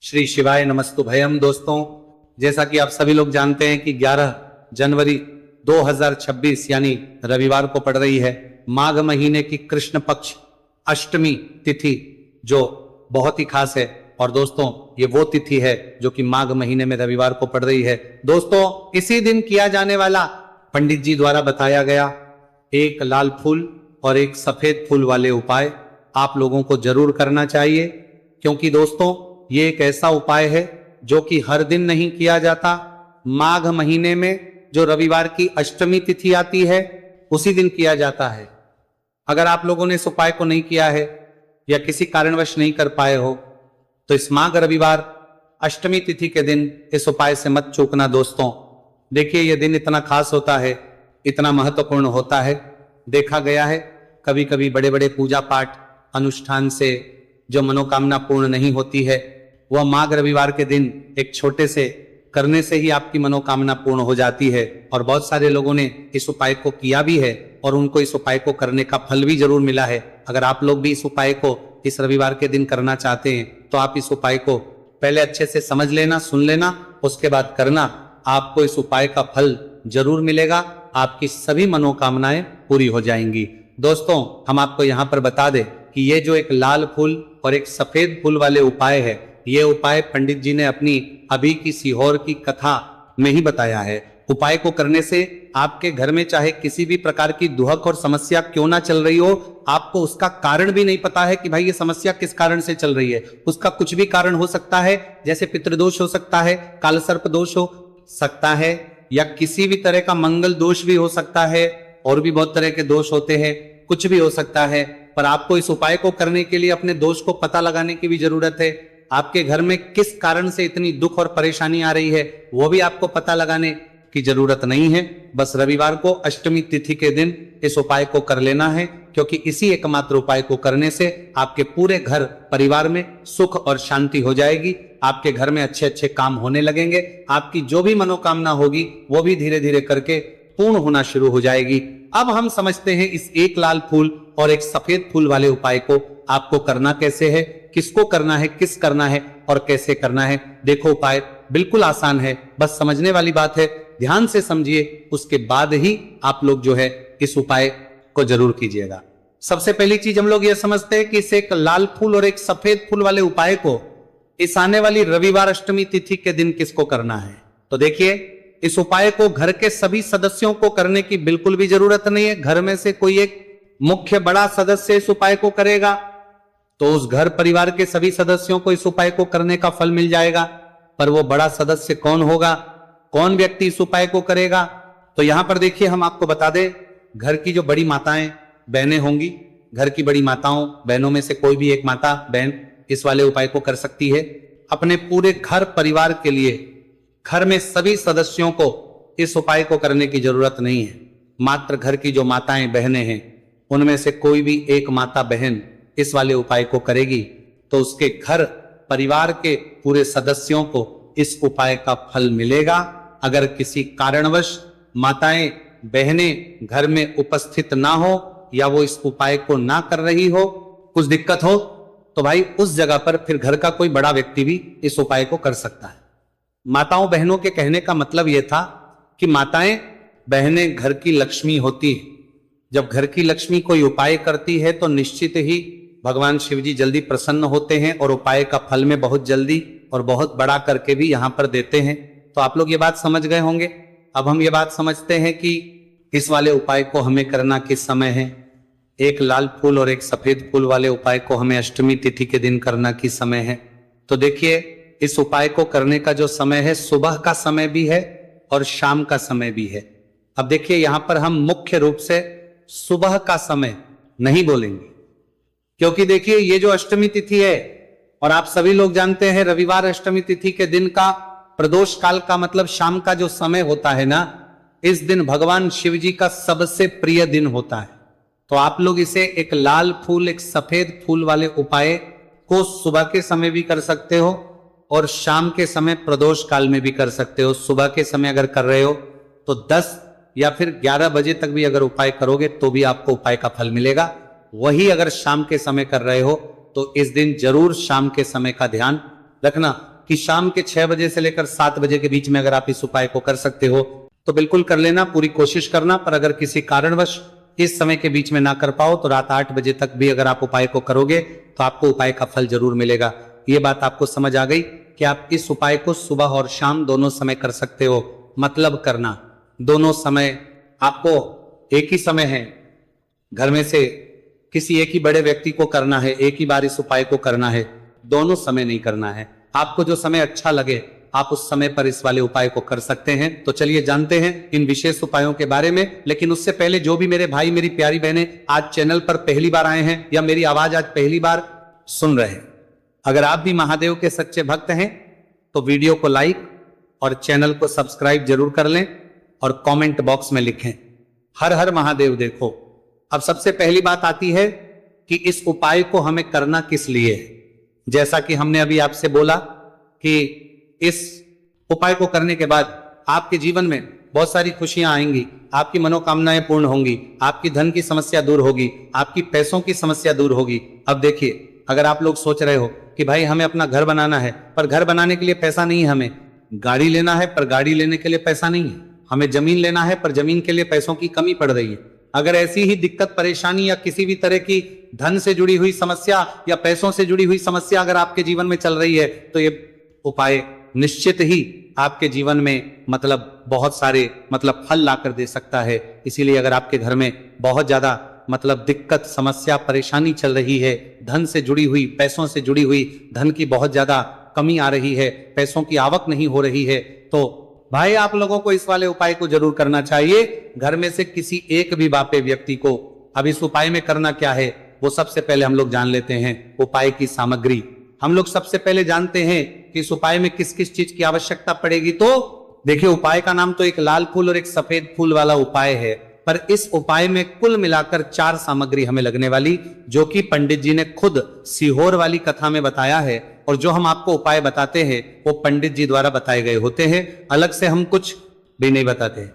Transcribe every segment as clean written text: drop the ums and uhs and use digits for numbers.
श्री शिवाय नमस्तुभयम। दोस्तों, जैसा कि आप सभी लोग जानते हैं कि 11 जनवरी 2026 यानी रविवार को पड़ रही है माघ महीने की कृष्ण पक्ष अष्टमी तिथि, जो बहुत ही खास है। और दोस्तों, ये वो तिथि है जो कि माघ महीने में रविवार को पड़ रही है। दोस्तों, इसी दिन किया जाने वाला पंडित जी द्वारा बताया गया एक लाल फूल और एक सफेद फूल वाले उपाय आप लोगों को जरूर करना चाहिए, क्योंकि दोस्तों ये एक ऐसा उपाय है जो कि हर दिन नहीं किया जाता। माघ महीने में जो रविवार की अष्टमी तिथि आती है उसी दिन किया जाता है। अगर आप लोगों ने इस उपाय को नहीं किया है या किसी कारणवश नहीं कर पाए हो तो इस माघ रविवार अष्टमी तिथि के दिन इस उपाय से मत चूकना। दोस्तों, देखिए, यह दिन इतना खास होता है, इतना महत्वपूर्ण होता है। देखा गया है कभी कभी बड़े बड़े पूजा पाठ अनुष्ठान से जो मनोकामना पूर्ण नहीं होती है, वह माघ रविवार के दिन एक छोटे से करने से ही आपकी मनोकामना पूर्ण हो जाती है। और बहुत सारे लोगों ने इस उपाय को किया भी है और उनको इस उपाय को करने का फल भी जरूर मिला है। अगर आप लोग भी इस उपाय को इस रविवार के दिन करना चाहते हैं तो आप इस उपाय को पहले अच्छे से समझ लेना, सुन लेना, उसके बाद करना। आपको इस उपाय का फल जरूर मिलेगा, आपकी सभी मनोकामनाएं पूरी हो जाएंगी। दोस्तों, हम आपको यहाँ पर बता दें कि ये जो एक लाल फूल और एक सफेद फूल वाले उपाय है, ये उपाय पंडित जी ने अपनी अभी की सीहोर की कथा में ही बताया है। उपाय को करने से आपके घर में चाहे किसी भी प्रकार की दुहक और समस्या क्यों ना चल रही हो, आपको उसका कारण भी नहीं पता है कि भाई ये समस्या किस कारण से चल रही है, उसका कुछ भी कारण हो सकता है। जैसे पितृदोष हो सकता है, कालसर्प दोष हो सकता है, या किसी भी तरह का मंगल दोष भी हो सकता है, और भी बहुत तरह के दोष होते हैं, कुछ भी हो सकता है। पर आपको इस उपाय को करने के लिए अपने दोष को पता लगाने की भी जरूरत है। आपके घर में किस कारण से इतनी दुख और परेशानी आ रही है वो भी आपको पता लगाने की जरूरत नहीं है। बस रविवार को अष्टमी तिथि के दिन इस उपाय को कर लेना है, क्योंकि इसी एकमात्र उपाय को करने से आपके पूरे घर परिवार में सुख और शांति हो जाएगी। आपके घर में अच्छे अच्छे काम होने लगेंगे, आपकी जो भी मनोकामना होगी वो भी धीरे धीरे करके पूर्ण होना शुरू हो जाएगी। अब हम समझते हैं इस एक लाल फूल और एक सफेद फूल वाले उपाय को आपको करना कैसे है, किसको करना है, किस करना है और कैसे करना है। देखो, उपाय बिल्कुल आसान है, बस समझने वाली बात है। ध्यान से समझिए, उसके बाद ही आप लोग जो है इस उपाय को जरूर कीजिएगा। सबसे पहली चीज हम लोग ये समझते हैं कि इस एक लाल फूल और एक सफेद फूल वाले उपाय को इस आने वाली रविवार अष्टमी तिथि के दिन किसको करना है। तो देखिए, इस उपाय को घर के सभी सदस्यों को करने की बिल्कुल भी जरूरत नहीं है। घर में से कोई एक मुख्य बड़ा सदस्य इस उपाय को करेगा तो उस घर परिवार के सभी सदस्यों को इस उपाय को करने का फल मिल जाएगा। पर वो बड़ा सदस्य कौन होगा, कौन व्यक्ति इस उपाय को करेगा, तो यहां पर देखिए हम आपको बता दें, घर की जो बड़ी माताएं बहनें होंगी, घर की बड़ी माताओं बहनों में से कोई भी एक माता बहन इस वाले उपाय को कर सकती है। अपने पूरे घर परिवार के लिए घर में सभी सदस्यों को इस उपाय को करने की जरूरत नहीं है। मात्र घर की जो माताएं बहनें हैं उनमें से कोई भी एक माता बहन इस वाले उपाय को करेगी तो उसके घर परिवार के पूरे सदस्यों को इस उपाय का फल मिलेगा। अगर किसी कारणवश माताएं बहनें घर में उपस्थित ना हो या वो इस उपाय को ना कर रही हो, कुछ दिक्कत हो, तो भाई उस जगह पर फिर घर का कोई बड़ा व्यक्ति भी इस उपाय को कर सकता है। माताओं बहनों के कहने का मतलब यह था कि माताएं बहनें घर की लक्ष्मी होती है। जब घर की लक्ष्मी कोई उपाय करती है तो निश्चित ही भगवान शिव जी जल्दी प्रसन्न होते हैं और उपाय का फल में बहुत जल्दी और बहुत बड़ा करके भी यहां पर देते हैं। तो आप लोग ये बात समझ गए होंगे। अब हम ये बात समझते हैं कि इस वाले उपाय को हमें करना किस समय है। एक लाल फूल और एक सफेद फूल वाले उपाय को हमें अष्टमी तिथि के दिन करना किस समय है। तो देखिए, इस उपाय को करने का जो समय है, सुबह का समय भी है और शाम का समय भी है। अब देखिए, यहां पर हम मुख्य रूप से सुबह का समय नहीं बोलेंगे, क्योंकि देखिए ये जो अष्टमी तिथि है, और आप सभी लोग जानते हैं रविवार अष्टमी तिथि के दिन का प्रदोष काल का मतलब शाम का जो समय होता है ना, इस दिन भगवान शिव जी का सबसे प्रिय दिन होता है। तो आप लोग इसे एक लाल फूल एक सफेद फूल वाले उपाय को सुबह के समय भी कर सकते हो और शाम के समय प्रदोष काल में भी कर सकते हो। सुबह के समय अगर कर रहे हो तो 10 या फिर 11 बजे तक भी अगर उपाय करोगे तो भी आपको उपाय का फल मिलेगा। वही अगर शाम के समय कर रहे हो तो इस दिन जरूर शाम के समय का ध्यान रखना कि शाम के 6 बजे से लेकर 7 बजे के बीच में अगर आप इस उपाय को कर सकते हो तो बिल्कुल कर लेना, पूरी कोशिश करना। पर अगर किसी कारणवश इस समय के बीच में ना कर पाओ तो रात 8 बजे तक भी अगर आप उपाय को करोगे तो आपको उपाय का फल जरूर मिलेगा। ये बात आपको समझ आ गई कि आप इस उपाय को सुबह और शाम दोनों समय कर सकते हो। मतलब करना दोनों समय, आपको एक ही समय है, घर में से किसी एक ही बड़े व्यक्ति को करना है, एक ही बार इस उपाय को करना है, दोनों समय नहीं करना है। आपको जो समय अच्छा लगे आप उस समय पर इस वाले उपाय को कर सकते हैं। तो चलिए जानते हैं इन विशेष उपायों के बारे में। लेकिन उससे पहले जो भी मेरे भाई मेरी प्यारी बहनें आज चैनल पर पहली बार आए हैं या मेरी आवाज आज पहली बार सुन रहे हैं, अगर आप भी महादेव के सच्चे भक्त हैं तो वीडियो को लाइक और चैनल को सब्सक्राइब जरूर कर लें और कमेंट बॉक्स में लिखें हर हर महादेव। देखो अब सबसे पहली बात आती है कि इस उपाय को हमें करना किस लिए है। जैसा कि हमने अभी आपसे बोला कि इस उपाय को करने के बाद आपके जीवन में बहुत सारी खुशियां आएंगी, आपकी मनोकामनाएं पूर्ण होंगी, आपकी धन की समस्या दूर होगी, आपकी पैसों की समस्या दूर होगी। अब देखिए, अगर आप लोग सोच रहे हो कि भाई हमें अपना घर बनाना है पर घर बनाने के लिए पैसा नहीं है, हमें गाड़ी लेना है पर गाड़ी लेने के लिए पैसा नहीं है, हमें जमीन लेना है पर जमीन के लिए पैसों की कमी पड़ रही है, अगर ऐसी ही दिक्कत परेशानी या किसी भी तरह की धन से जुड़ी हुई समस्या या पैसों से जुड़ी हुई समस्या अगर आपके जीवन में चल रही है तो ये उपाय निश्चित ही आपके जीवन में बहुत सारे फल लाकर दे सकता है। इसीलिए अगर आपके घर में बहुत ज्यादा दिक्कत समस्या परेशानी चल रही है, धन से जुड़ी हुई पैसों से जुड़ी हुई धन की बहुत ज्यादा कमी आ रही है, पैसों की आवक नहीं हो रही है, तो भाई आप लोगों को इस वाले उपाय को जरूर करना चाहिए। घर में से किसी एक भी बापे व्यक्ति को। अब इस उपाय में करना क्या है वो सबसे पहले हम लोग जान लेते हैं। उपाय की सामग्री हम लोग सबसे पहले जानते हैं कि इस उपाय में किस किस चीज की आवश्यकता पड़ेगी। तो देखिए, उपाय का नाम तो एक लाल फूल और एक सफेद फूल वाला उपाय है, पर इस उपाय में कुल मिलाकर 4 सामग्री हमें लगने वाली, जो कि पंडित जी ने खुद सीहोर वाली कथा में बताया है। और जो हम आपको उपाय बताते हैं वो पंडित जी द्वारा बताए गए होते हैं, अलग से हम कुछ भी नहीं बताते।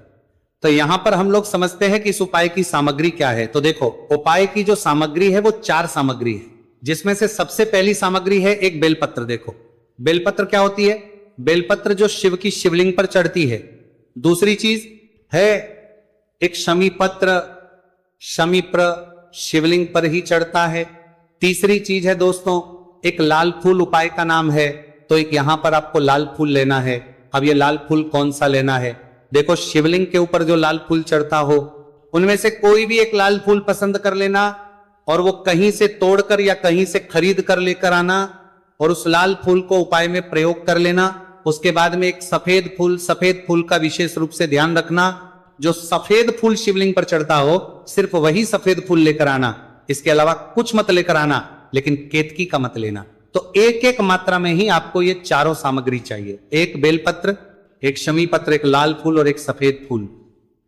तो यहां पर हम लोग समझते हैं कि इस उपाय की सामग्री क्या है। तो देखो, उपाय की जो सामग्री है वो 4 सामग्री है, जिसमें से सबसे पहली सामग्री है एक बेलपत्र। देखो बेलपत्र क्या होती है? बेलपत्र जो शिव की शिवलिंग पर चढ़ती है। दूसरी चीज है एक शमी पत्र, शमीप्र शिवलिंग पर ही चढ़ता है। तीसरी चीज है दोस्तों एक लाल फूल, उपाय का नाम है, तो एक यहां पर आपको लाल फूल लेना है। अब ये लाल फूल कौन सा लेना है? देखो, शिवलिंग के ऊपर जो लाल फूल चढ़ता हो उनमें से कोई भी एक लाल फूल पसंद कर लेना और वो कहीं से तोड़कर या कहीं से खरीद कर लेकर आना और उस लाल फूल को उपाय में प्रयोग कर लेना। उसके बाद में एक सफेद फूल का विशेष रूप से ध्यान रखना, जो सफेद फूल शिवलिंग पर चढ़ता हो सिर्फ वही सफेद फूल लेकर आना, इसके अलावा कुछ मत लेकर आना, लेकिन केतकी का मत लेना। तो एक एक मात्रा में ही आपको ये चारों सामग्री चाहिए, एक बेलपत्र, एक शमी पत्र, एक लाल फूल और एक सफेद फूल।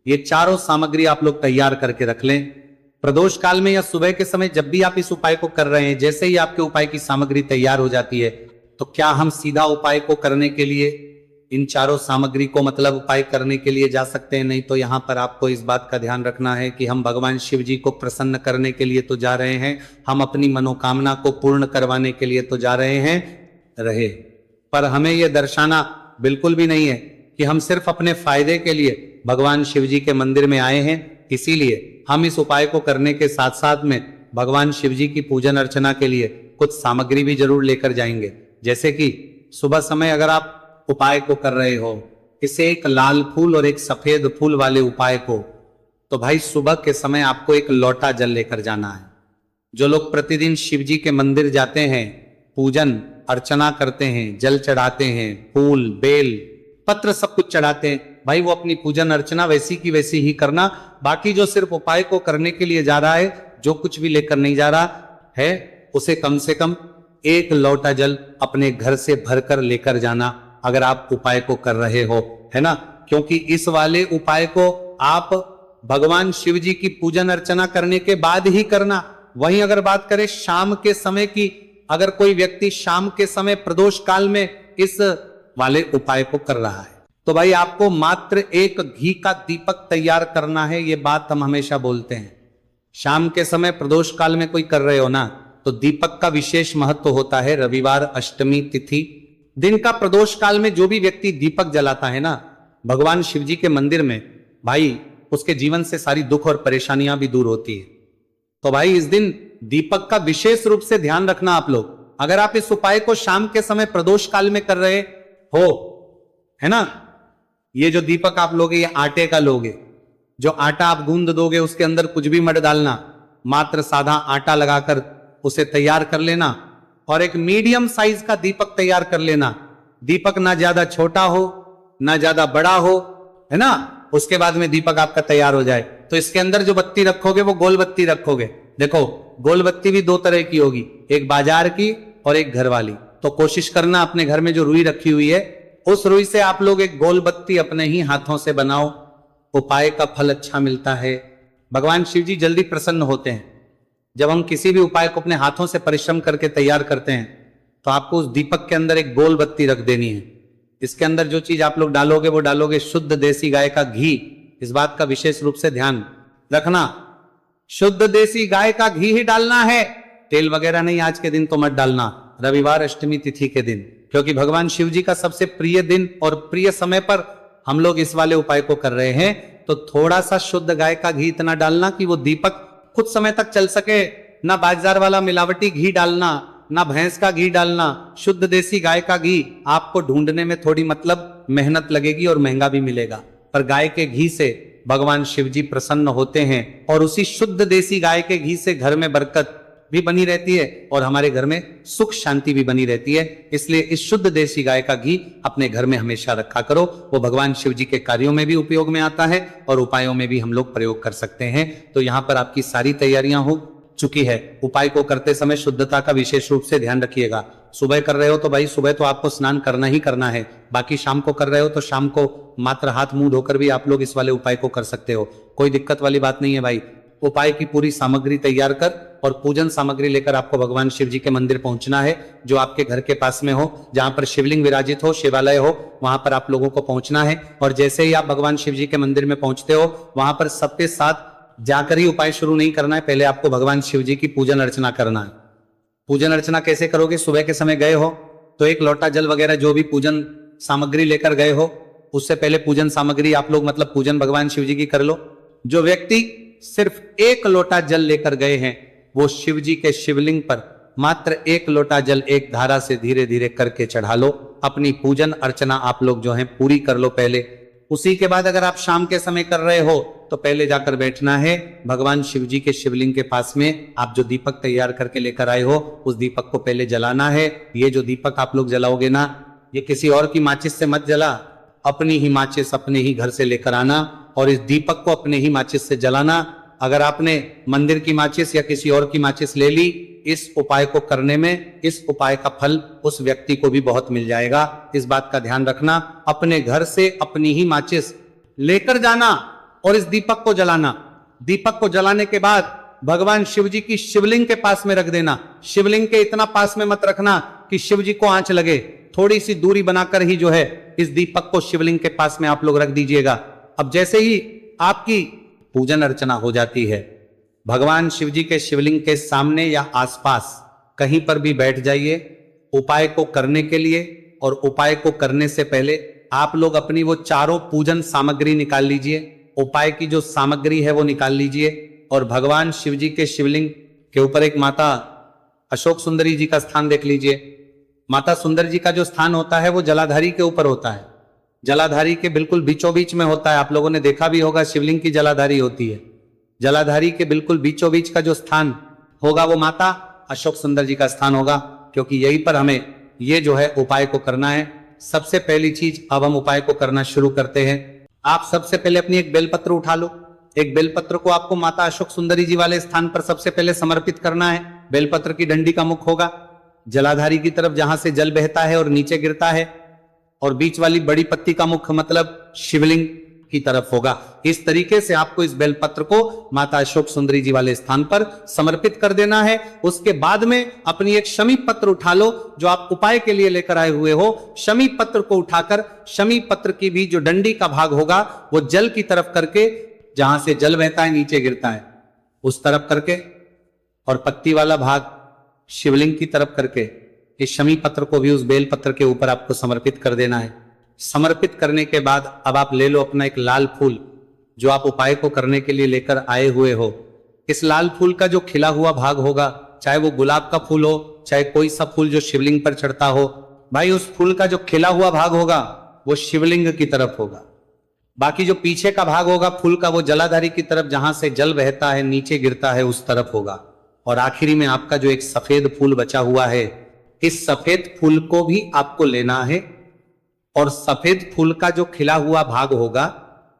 ये चारों सामग्री आप लोग तैयार करके रख लें। प्रदोष काल में या सुबह के समय जब भी आप इस उपाय को कर रहे हैं, जैसे ही आपके उपाय की सामग्री तैयार हो जाती है तो क्या हम सीधा उपाय को करने के लिए इन चारों सामग्री को उपाय करने के लिए जा सकते हैं? नहीं। तो यहां पर आपको इस बात का ध्यान रखना है कि हम भगवान शिव जी को प्रसन्न करने के लिए तो जा रहे हैं, हम अपनी मनोकामना को पूर्ण करवाने के लिए तो जा रहे हैं रहे, पर हमें यह दर्शाना बिल्कुल भी नहीं है कि हम सिर्फ अपने फायदे के लिए भगवान शिव जी के मंदिर में आए हैं। इसीलिए हम इस उपाय को करने के साथ साथ में भगवान शिव जी की पूजन अर्चना के लिए कुछ सामग्री भी जरूर लेकर जाएंगे। जैसे कि सुबह समय अगर आप उपाय को कर रहे हो, इसे एक लाल फूल और एक सफेद फूल वाले उपाय को, तो भाई सुबह के समय आपको एक लोटा जल लेकर जाना है। जो लोग प्रतिदिन शिव जी के मंदिर जाते हैं, पूजन अर्चना करते हैं, जल चढ़ाते हैं, फूल बेल पत्र सब कुछ चढ़ाते हैं, भाई वो अपनी पूजन अर्चना वैसी की वैसी ही करना। बाकी जो सिर्फ उपाय को करने के लिए जा रहा है, जो कुछ भी लेकर नहीं जा रहा है, उसे कम से कम एक लोटा जल अपने घर से भरकर लेकर जाना अगर आप उपाय को कर रहे हो, है ना। क्योंकि इस वाले उपाय को आप भगवान शिव जी की पूजन अर्चना करने के बाद ही करना। वहीं अगर बात करें शाम के समय की, अगर कोई व्यक्ति शाम के समय प्रदोष काल में इस वाले उपाय को कर रहा है तो भाई आपको मात्र एक घी का दीपक तैयार करना है। ये बात हम हमेशा बोलते हैं, शाम के समय प्रदोष काल में कोई कर रहे हो ना, तो दीपक का विशेष महत्व होता है। रविवार, अष्टमी तिथि दिन का प्रदोष काल में जो भी व्यक्ति दीपक जलाता है ना भगवान शिव जी के मंदिर में, भाई उसके जीवन से सारी दुख और परेशानियां भी दूर होती है। तो भाई इस दिन दीपक का विशेष रूप से ध्यान रखना आप लोग। अगर आप इस उपाय को शाम के समय प्रदोष काल में कर रहे हो, है ना, ये जो दीपक आप लोगे ये आटे का लोगे। जो आटा आप गूंद दोगे उसके अंदर कुछ भी मत डालना, मात्र साधा आटा लगाकर उसे तैयार कर लेना और एक मीडियम साइज का दीपक तैयार कर लेना। दीपक ना ज्यादा छोटा हो ना ज्यादा बड़ा हो, है ना। उसके बाद में दीपक आपका तैयार हो जाए तो इसके अंदर जो बत्ती रखोगे वो गोल बत्ती रखोगे। देखो गोल बत्ती भी दो तरह की होगी, एक बाजार की और एक घर वाली। तो कोशिश करना अपने घर में जो रुई रखी हुई है उस रुई से आप लोग एक गोल बत्ती अपने ही हाथों से बनाओ। उपाय का फल अच्छा मिलता है। भगवान शिव जी जल्दी प्रसन्न होते हैं। जब हम किसी भी उपाय को अपने हाथों से परिश्रम करके तैयार करते हैं तो आपको उस दीपक के अंदर एक गोल बत्ती रख देनी है। इसके अंदर जो चीज आप लोग डालोगे वो डालोगे शुद्ध देसी गाय का घी। इस बात का विशेष रूप से ध्यान रखना, शुद्ध देसी गाय का घी ही डालना है, तेल वगैरह नहीं। आज के दिन तो मत डालना, रविवार अष्टमी तिथि के दिन, क्योंकि भगवान शिव जी का सबसे प्रिय दिन और प्रिय समय पर हम लोग इस वाले उपाय को कर रहे हैं। तो थोड़ा सा शुद्ध गाय का घी इतना डालना कि वो दीपक कुछ समय तक चल सके। ना बाजार वाला मिलावटी घी डालना, ना भैंस का घी डालना, शुद्ध देसी गाय का घी। आपको ढूंढने में थोड़ी मतलब मेहनत लगेगी और महंगा भी मिलेगा, पर गाय के घी से भगवान शिव जी प्रसन्न होते हैं और उसी शुद्ध देसी गाय के घी से घर में बरकत भी बनी रहती है और हमारे घर में सुख शांति भी बनी रहती है। इसलिए इस शुद्ध देसी गाय का घी अपने घर में हमेशा रखा करो। वो भगवान शिव जी के कार्यों में भी उपयोग में आता है और उपायों में भी हम लोग प्रयोग कर सकते हैं। तो यहाँ पर आपकी सारी तैयारियां हो चुकी है। उपाय को करते समय शुद्धता का विशेष रूप से ध्यान रखिएगा। सुबह कर रहे हो तो भाई सुबह तो आपको स्नान करना ही करना है। बाकी शाम को कर रहे हो तो शाम को मात्र हाथ मुंह धोकर भी आप लोग इस वाले उपाय को कर सकते हो। कोई दिक्कत वाली बात नहीं है भाई। उपाय की पूरी सामग्री तैयार कर और पूजन सामग्री लेकर आपको भगवान शिव जी के मंदिर पहुंचना है, जो आपके घर के पास में हो, जहां पर शिवलिंग विराजित हो, शिवालय हो, वहां पर आप लोगों को पहुंचना है। और जैसे ही आप भगवान शिव जी के मंदिर में पहुंचते हो वहां पर सबके साथ जाकर ही उपाय शुरू नहीं करना है। पहले आपको भगवान शिव जी की पूजन अर्चना करना है। पूजन अर्चना कैसे करोगे? सुबह के समय गए हो तो एक लोटा जल वगैरह जो भी पूजन सामग्री लेकर गए हो उससे पहले पूजन सामग्री आप लोग मतलब पूजन भगवान शिव जी की कर लो। जो व्यक्ति सिर्फ एक लोटा जल लेकर गए हैं वो शिव जी के शिवलिंग पर मात्र एक लोटा जल एक धारा से धीरे धीरे करके चढ़ा लो। अपनी पूजन अर्चना आप लोग जो है पूरी कर लो पहले। उसी के बाद अगर आप शाम के समय कर रहे हो तो पहले जाकर बैठना है भगवान शिव जी के शिवलिंग के पास में। आप जो दीपक तैयार करके लेकर आए हो उस दीपक को पहले जलाना है। ये जो दीपक आप लोग जलाओगे ना, ये किसी और की माचिस से मत जला, अपनी ही माचिस अपने ही घर से लेकर आना और इस दीपक को अपने ही माचिस से जलाना। अगर आपने मंदिर की माचिस या किसी और की माचिस ले ली, इस उपाय को करने में इस उपाय का फल उस व्यक्ति को भी बहुत मिल जाएगा। इस बात का ध्यान रखना। अपने घर से अपनी ही माचिस लेकर जाना और इस दीपक को जलाना। दीपक को जलाने के बाद भगवान शिव जी की शिवलिंग के पास में रख देना। शिवलिंग के इतना पास में मत रखना कि शिव जी को आंच लगे, थोड़ी सी दूरी बनाकर ही जो है इस दीपक को शिवलिंग के पास में आप लोग रख दीजिएगा। अब जैसे ही आपकी पूजन अर्चना हो जाती है, भगवान शिव जी के शिवलिंग के सामने या आसपास कहीं पर भी बैठ जाइए उपाय को करने के लिए। और उपाय को करने से पहले आप लोग अपनी वो चारों पूजन सामग्री निकाल लीजिए। उपाय की जो सामग्री है वो निकाल लीजिए और भगवान शिव जी के शिवलिंग के ऊपर एक माता अशोक सुंदरी जी का स्थान देख लीजिए। माता सुंदर जी का जो स्थान होता है वो जलाधारी के ऊपर होता है। जलाधारी के बिल्कुल बीचों बीच में होता है। आप लोगों ने देखा भी होगा शिवलिंग की जलाधारी होती है। जलाधारी के बिल्कुल बीचों बीच का जो स्थान होगा वो माता अशोक सुंदर जी का स्थान होगा, क्योंकि यहीं पर हमें ये जो है उपाय को करना है। सबसे पहली चीज अब हम उपाय को करना शुरू करते हैं। आप सबसे पहले अपनी एक बेलपत्र उठा लो। एक बेलपत्र को आपको माता अशोक सुंदरी जी वाले स्थान पर सबसे पहले समर्पित करना है। बेलपत्र की डंडी का मुख होगा जलाधारी की तरफ जहां से जल बहता है और नीचे गिरता है, और बीच वाली बड़ी पत्ती का मुख मतलब शिवलिंग की तरफ होगा। इस तरीके से आपको इस बेलपत्र को माता अशोक सुंदरी जी वाले स्थान पर समर्पित कर देना है। उसके बाद में अपनी एक शमी पत्र उठा लो जो आप उपाय के लिए लेकर आए हुए हो। शमी पत्र को उठाकर शमी पत्र की भी जो डंडी का भाग होगा वो जल की तरफ करके, जहां से जल बहता है नीचे गिरता है उस तरफ करके, और पत्ती वाला भाग शिवलिंग की तरफ करके इस शमी पत्र को भी उस बेल पत्र के ऊपर आपको समर्पित कर देना है। समर्पित करने के बाद अब आप ले लो अपना एक लाल फूल जो आप उपाय को करने के लिए लेकर आए हुए हो। इस लाल फूल का जो खिला हुआ भाग होगा, चाहे वो गुलाब का फूल हो, चाहे कोई सा फूल जो शिवलिंग पर चढ़ता हो, भाई उस फूल का जो खिला हुआ भाग होगा वो शिवलिंग की तरफ होगा। बाकी जो पीछे का भाग होगा फूल का, वो जलाधारी की तरफ, जहां से जल बहता है नीचे गिरता है उस तरफ होगा। और आखिरी में आपका जो एक सफेद फूल बचा हुआ है, इस सफेद फूल को भी आपको लेना है और सफेद फूल का जो खिला हुआ भाग होगा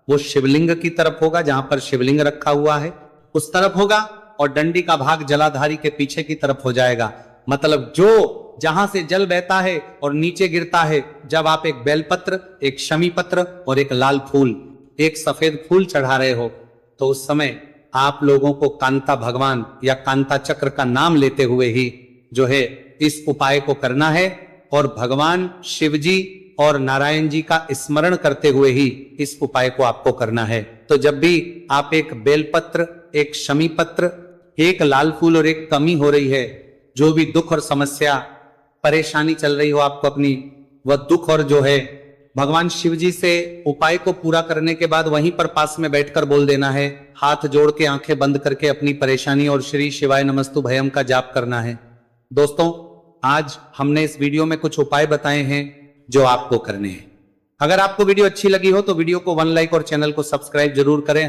वो शिवलिंग की तरफ होगा, जहां पर शिवलिंग रखा हुआ है उस तरफ होगा, और डंडी का भाग जलाधारी के पीछे की तरफ हो जाएगा। मतलब जो जहां से जल बहता है और नीचे गिरता है, जब आप एक बेलपत्र, एक शमी पत्र और एक लाल फूल, एक सफेद फूल चढ़ा रहे हो, तो उस समय आप लोगों को कांता भगवान या कांता चक्र का नाम लेते हुए ही जो है इस उपाय को करना है, और भगवान शिवजी और नारायण जी का स्मरण करते हुए ही इस उपाय को आपको करना है। तो जब भी आप एक बेलपत्र, एक शमी पत्र, एक लाल फूल और एक कमी हो रही है, जो भी दुख और समस्या परेशानी चल रही हो आपको अपनी, वह दुख और जो है भगवान शिव जी से उपाय को पूरा करने के बाद वहीं पर पास में बैठकर बोल देना है, हाथ जोड़ के आंखें बंद करके अपनी परेशानी और श्री शिवाय नमस्तु भयम का जाप करना है। दोस्तों, आज हमने इस वीडियो में कुछ उपाय बताए हैं जो आपको करने हैं। अगर आपको वीडियो अच्छी लगी हो तो वीडियो को 1 लाइक और चैनल को सब्सक्राइब जरूर करें।